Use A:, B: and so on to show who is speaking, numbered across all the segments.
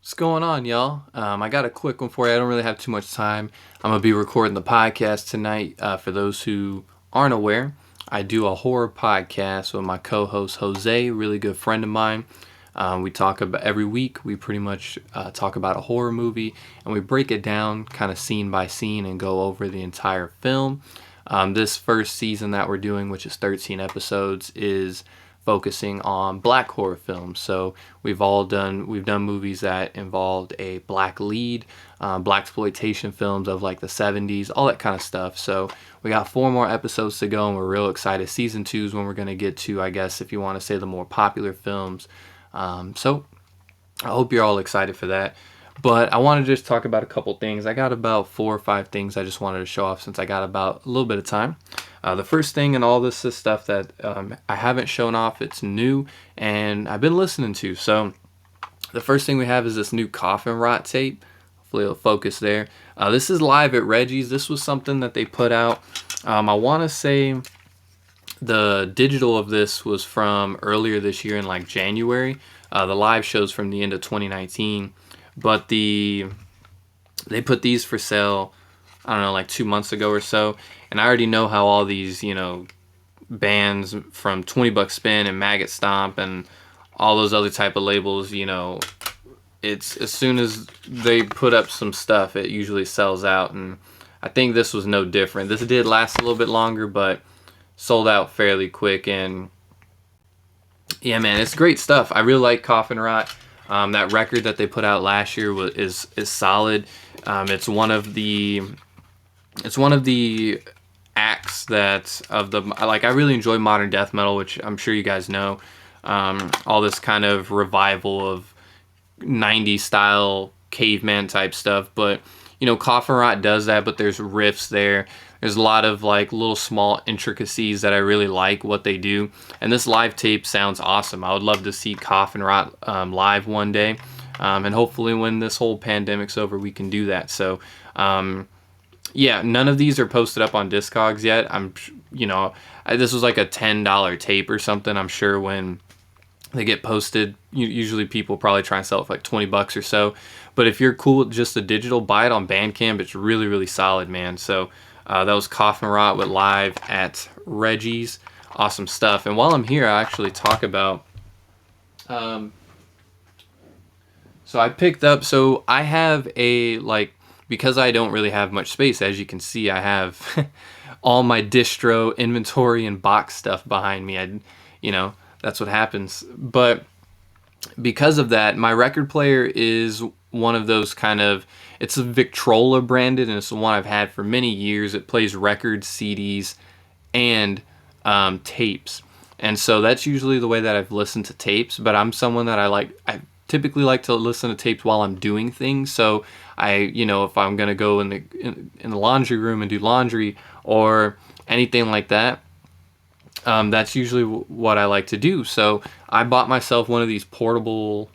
A: What's going on, y'all? I got a quick one for you. I don't really have too much time. I'm going to be recording the podcast tonight. For those who aren't aware, I do a horror podcast with my co-host Jose, a really good friend of mine. We talk about every week. We pretty much talk about a horror movie, and we break it down kind of scene by scene and go over the entire film. This first season that we're doing, which is 13 episodes, is focusing on black horror films. So we've done movies that involved a black lead, black exploitation films of like the 70s, all that kind of stuff. So we got 4 more episodes to go, and we're real excited. Season 2 is when we're going to get to, I guess, if you want to say, the more popular films. So I hope you're all excited for that. But I want to just talk about a couple things. I got about 4 or 5 things I just wanted to show off since I got about a little bit of time. The first thing, and all this is stuff that I haven't shown off. It's new and I've been listening to. So the first thing we have is this new Coffin Rot tape. Hopefully it'll focus there. This is live at Reggie's. This was something that they put out. I want to say the digital of this was from earlier this year in like January. The live shows from the end of 2019. But they put these for sale, I don't know, like 2 months ago or so. And I already know how all these, bands from 20 Buck Spin and Maggot Stomp and all those other type of labels, it's as soon as they put up some stuff, it usually sells out. And I think this was no different. This did last a little bit longer, but sold out fairly quick. And yeah, man, it's great stuff. I really like Coffin Rot. That record that they put out last year is solid. It's one of the acts that I really enjoy modern death metal, which I'm sure you guys know. All this kind of revival of 90s style caveman type stuff, but Coffin Rot does that, but there's riffs there. There's a lot of like little small intricacies that I really like what they do. And this live tape sounds awesome. I would love to see Coffin Rot live one day. And hopefully when this whole pandemic's over, we can do that. So, yeah, none of these are posted up on Discogs yet. This was like a $10 tape or something. I'm sure when they get posted, usually people probably try and sell it for like 20 bucks or so. But if you're cool with just the digital, buy it on Bandcamp. It's really, really solid, man. So that was Coffin Rot with live at Reggie's. Awesome stuff. And while I'm here, I actually talk about... so I have because I don't really have much space, as you can see, I have all my distro inventory and box stuff behind me. That's what happens. But because of that, my record player is one of those it's a Victrola branded, and it's the one I've had for many years. It plays records, CDs, and tapes. And so that's usually the way that I've listened to tapes, but I'm someone that I typically like to listen to tapes while I'm doing things. So if I'm going to go in the laundry room and do laundry or anything like that, that's usually what I like to do. So I bought myself one of these portable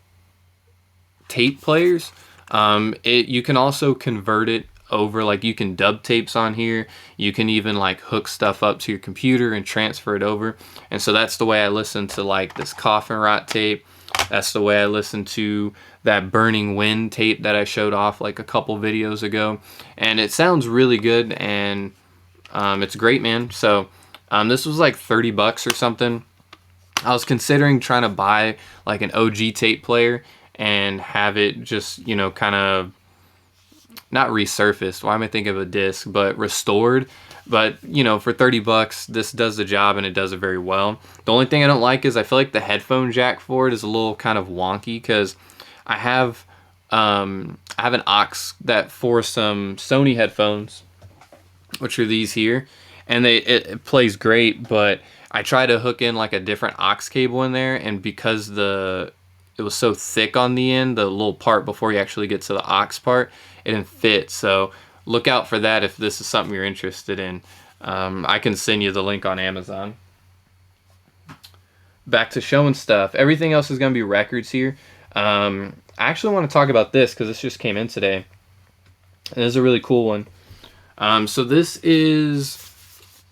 A: tape players. You can also convert it over, like you can dub tapes on here. You can even like hook stuff up to your computer and transfer it over. And so that's the way I listen to like this Coffin Rot tape. That's the way I listen to that Burning Wind tape that I showed off like a couple videos ago. And it sounds really good, and it's great, man. So this was like 30 bucks or something. I was considering trying to buy like an OG tape player and have it just, kind of not resurfaced. Why am I thinking of a disc? But restored. But, for 30 bucks, this does the job, and it does it very well. The only thing I don't like is I feel like the headphone jack for it is a little kind of wonky, because I have an aux that for some Sony headphones, which are these here, and it plays great, but I try to hook in like a different aux cable in there, and because it was so thick on the end, the little part before you actually get to the aux part, it didn't fit. So look out for that if this is something you're interested in. I can send you the link on Amazon. Back to showing stuff. Everything else is going to be records here. I actually want to talk about this because this just came in today. And this is a really cool one. So this is...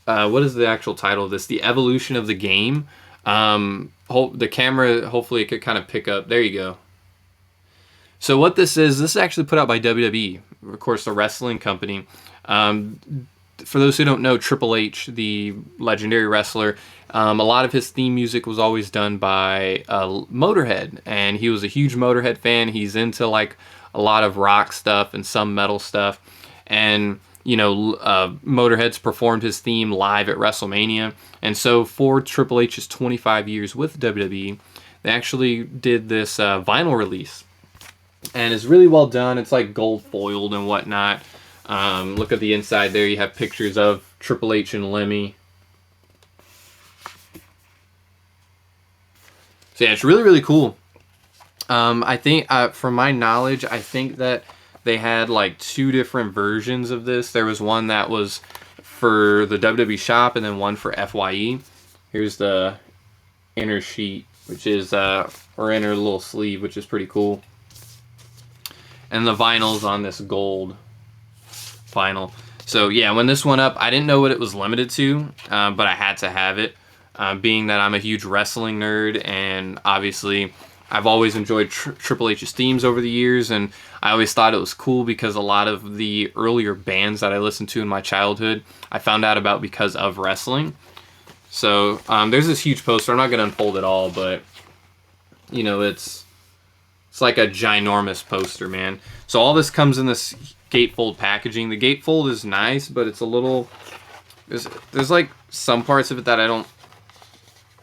A: what is the actual title of this? The Evolution of the Game. The camera, hopefully it could kind of pick up. There you go. So what this is actually put out by WWE, of course, the wrestling company. Um, for those who don't know, Triple H, the legendary wrestler, a lot of his theme music was always done by Motorhead, and he was a huge Motorhead fan. He's into like a lot of rock stuff and some metal stuff, and Motorhead's performed his theme live at WrestleMania, and so for Triple H's 25 years with WWE, they actually did this vinyl release, and it's really well done. It's like gold foiled and whatnot. Look at the inside there. You have pictures of Triple H and Lemmy. So yeah, it's really, really cool. I think, from my knowledge, I think that they had like 2 different versions of this. There was one that was for the WWE shop and then one for FYE. Here's the inner sheet, which is, or inner little sleeve, which is pretty cool. And the vinyl's on this gold vinyl. So yeah, when this went up, I didn't know what it was limited to, but I had to have it, being that I'm a huge wrestling nerd, and obviously I've always enjoyed Triple H's themes over the years, and I always thought it was cool because a lot of the earlier bands that I listened to in my childhood, I found out about because of wrestling. So there's this huge poster. I'm not going to unfold it all, but it's like a ginormous poster, man. So all this comes in this gatefold packaging. The gatefold is nice, but it's a little... There's like some parts of it that I don't...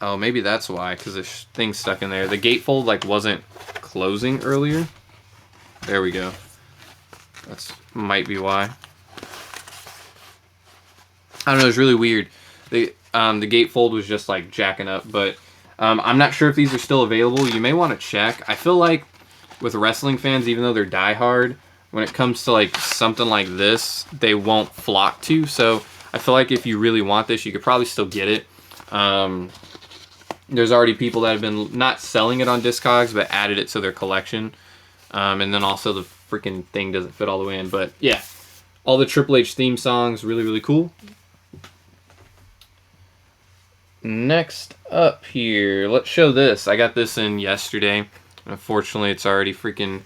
A: Oh, maybe that's why, because the thing's stuck in there. The gatefold like wasn't closing earlier. There we go. That's might be why. I don't know. It's really weird. The gatefold was just like jacking up, but I'm not sure if these are still available. You may want to check. I feel like with wrestling fans, even though they're diehard, when it comes to like something like this, they won't flock to. So I feel like if you really want this, you could probably still get it. There's already people that have been not selling it on Discogs, but added it to their collection. And then also the freaking thing doesn't fit all the way in. But yeah, all the Triple H theme songs, really, really cool. Next up here, let's show this. I got this in yesterday. Unfortunately, it's already freaking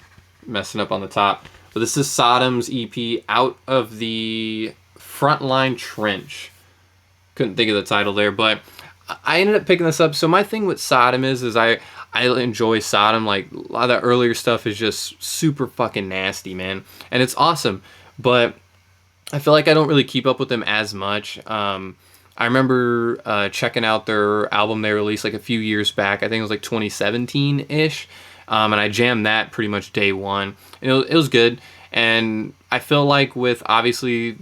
A: messing up on the top. But this is Sodom's EP, Out of the Frontline Trench. Couldn't think of the title there, but I ended up picking this up. So my thing with Sodom is I enjoy Sodom. Like, a lot of the earlier stuff is just super fucking nasty, man. And it's awesome. But I feel like I don't really keep up with them as much. I remember checking out their album they released like a few years back. I think it was like 2017-ish. And I jammed that pretty much day one. And it was good. And I feel like with, obviously,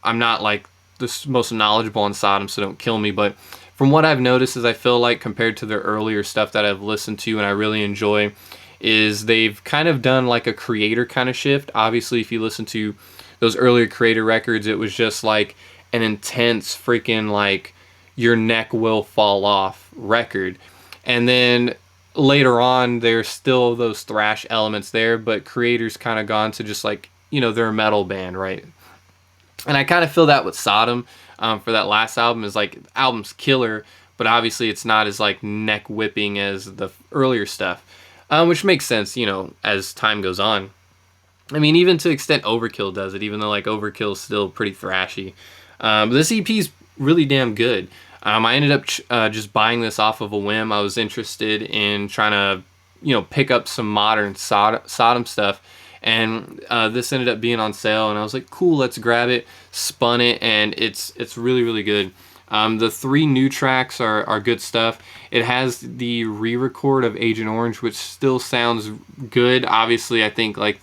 A: I'm not like the most knowledgeable on Sodom, so don't kill me. But from what I've noticed is I feel like compared to their earlier stuff that I've listened to and I really enjoy, is they've kind of done like a creator kind of shift. Obviously, if you listen to those earlier creator records, it was just like an intense freaking like your neck will fall off record. And then later on, there's still those thrash elements there, but creators kind of gone to just like, they're a metal band, right? And I kind of feel that with Sodom for that last album. Is like, the album's killer, but obviously it's not as like neck whipping as the earlier stuff, which makes sense, as time goes on. I mean, even to the extent Overkill does it, even though like Overkill's still pretty thrashy. But this EP is really damn good. I ended up just buying this off of a whim. I was interested in trying to, pick up some modern Sodom stuff. And this ended up being on sale. And I was like, cool, let's grab it. Spun it. And it's really, really good. The 3 new tracks are good stuff. It has the re-record of Agent Orange, which still sounds good. Obviously, I think like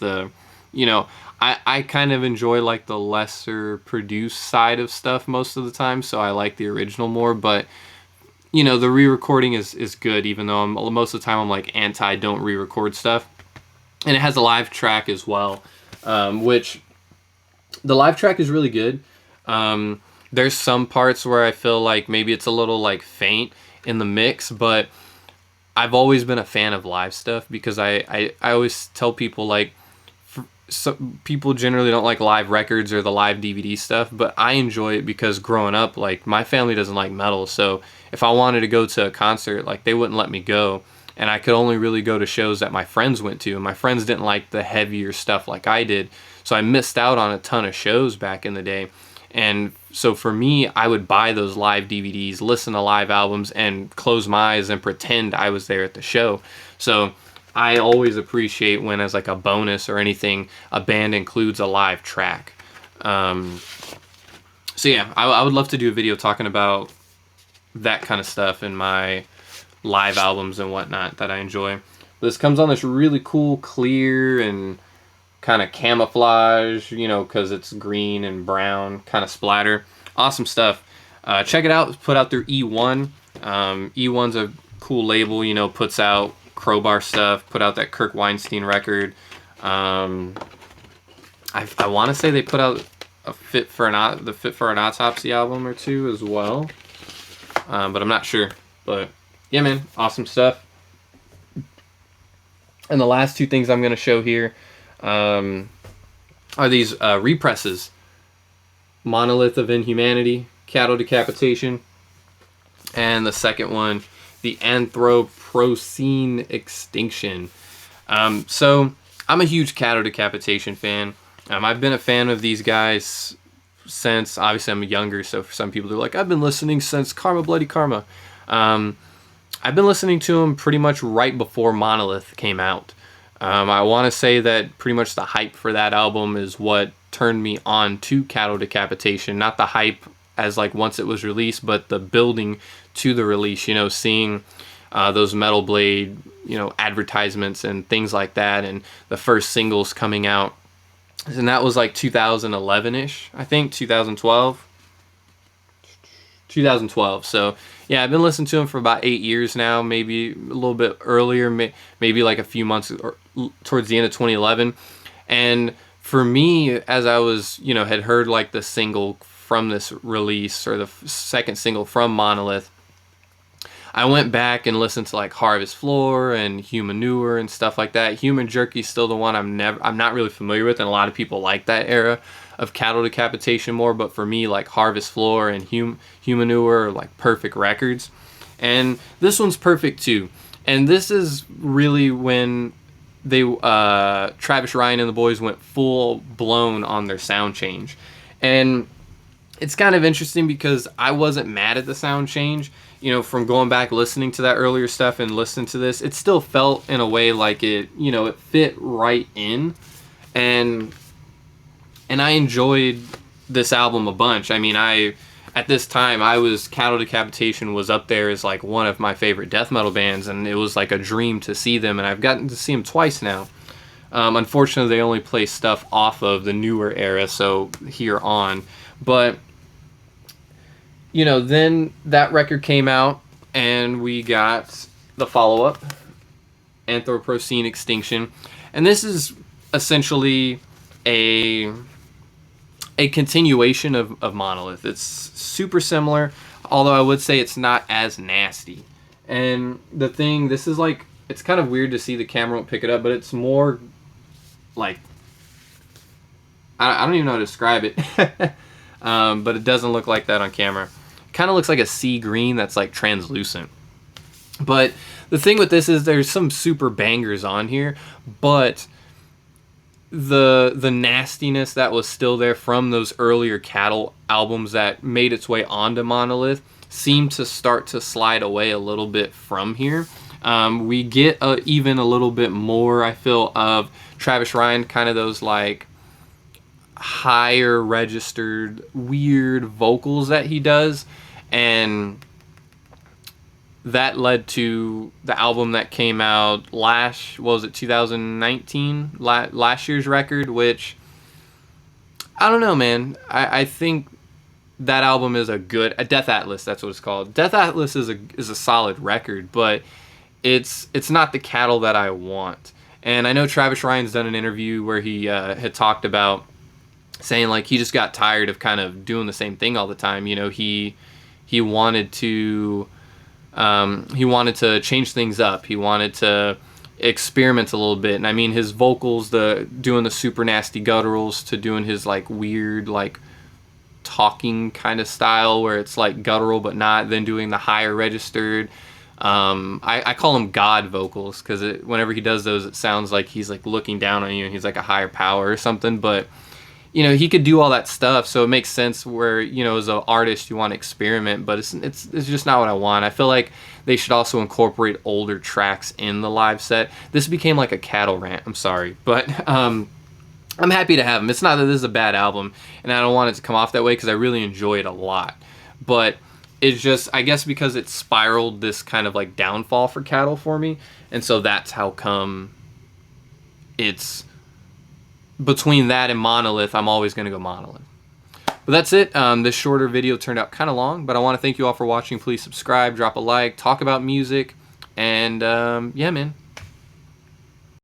A: I kind of enjoy like the lesser produced side of stuff most of the time, so I like the original more. But the re-recording is good, even though most of the time I'm like anti don't re-record stuff. And it has a live track as well, which the live track is really good. There's some parts where I feel like maybe it's a little like faint in the mix, but I've always been a fan of live stuff because I always tell people like, some people generally don't like live records or the live DVD stuff, but I enjoy it because growing up, like, my family doesn't like metal, so if I wanted to go to a concert, like, they wouldn't let me go, and I could only really go to shows that my friends went to, and my friends didn't like the heavier stuff like I did, so I missed out on a ton of shows back in the day. And so for me, I would buy those live DVDs, listen to live albums, and close my eyes and pretend I was there at the show. So I always appreciate when, as like a bonus or anything, a band includes a live track. So yeah, I would love to do a video talking about that kind of stuff in my live albums and whatnot that I enjoy. This comes on this really cool, clear, and kind of camouflage, you know, because it's green and brown kind of splatter. Awesome stuff. Check it out. It's put out through E1. E1's a cool label, you know, puts out Crowbar stuff, put out that Kirk Weinstein record. I want to say they put out a Fit for an Autopsy album or two as well, but I'm not sure. But yeah, man, awesome stuff. And the last two things I'm going to show here are these represses: Monolith of Inhumanity, Cattle Decapitation, and the second one, the Anthropocene Extinction. So I'm a huge Cattle Decapitation fan. I've been a fan of these guys since, obviously I'm younger, so for some people they're like, I've been listening since Karma Bloody Karma. I've been listening to them pretty much right before Monolith came out. I want to say that pretty much the hype for that album is what turned me on to Cattle Decapitation. Not the hype as like once it was released, but the building to the release, you know, seeing those Metal Blade, you know, advertisements and things like that, and the first singles coming out. And that was like 2011-ish, I think, 2012. So yeah, I've been listening to him for about 8 years now, maybe a little bit earlier, maybe like a few months or towards the end of 2011. And for me, as I was, you know, had heard like the single from this release, or the second single from Monolith, I went back and listened to like Harvest Floor and Humanure and stuff like that. Human Jerky is still the one I'm not really familiar with, and a lot of people like that era of Cattle Decapitation more, but for me, like Harvest Floor and Humanure are like perfect records. And this one's perfect too. And this is really when they Travis Ryan and the boys went full blown on their sound change. And it's kind of interesting because I wasn't mad at the sound change. You know, from going back listening to that earlier stuff and listening to this, it still felt in a way like it, you know, it fit right in. And I enjoyed this album a bunch. I mean, at this time, Cattle Decapitation was up there as like one of my favorite death metal bands, and it was like a dream to see them, and I've gotten to see them twice now. Unfortunately, they only play stuff off of the newer era, so here on. But you know, then that record came out, and we got the follow-up, Anthropocene Extinction. And this is essentially a continuation of Monolith. It's super similar, although I would say it's not as nasty. And the thing, this is like, it's kind of weird to see the camera won't pick it up, but it's more like, I don't even know how to describe it. But it doesn't look like that on camera. Kind of looks like a sea green that's like translucent. But the thing with this is there's some super bangers on here, but the nastiness that was still there from those earlier Cattle albums that made its way onto Monolith seemed to start to slide away a little bit from here. We get even a little bit more, I feel, of Travis Ryan, kind of those like higher registered weird vocals that he does, and that led to the album that came out 2019, last year's record, which I don't know, man. I think that album is a Death Atlas, that's what it's called. Death Atlas is a solid record, but it's not the Cattle that I want. And I know Travis Ryan's done an interview where he had talked about saying like he just got tired of kind of doing the same thing all the time. You know, he wanted to change things up. He wanted to experiment a little bit. And I mean, his vocals, doing the super nasty gutturals to doing his like weird like talking kind of style where it's like guttural but not, then doing the higher registered I call them God vocals because whenever he does those, it sounds like he's like looking down on you and he's like a higher power or something. But you know, he could do all that stuff, so it makes sense where, you know, as an artist you want to experiment, but it's just not what I want. I feel like they should also incorporate older tracks in the live set. This became like a cattle rant, I'm sorry, but I'm happy to have them. It's not that this is a bad album, and I don't want it to come off that way because I really enjoy it a lot, but it's just, I guess because it spiraled this kind of like downfall for Cattle for me, and so that's how come it's between that and Monolith, I'm always going to go Monolith. But that's it. This shorter video turned out kind of long, but I want to thank you all for watching. Please subscribe, drop a like, talk about music, and yeah, man,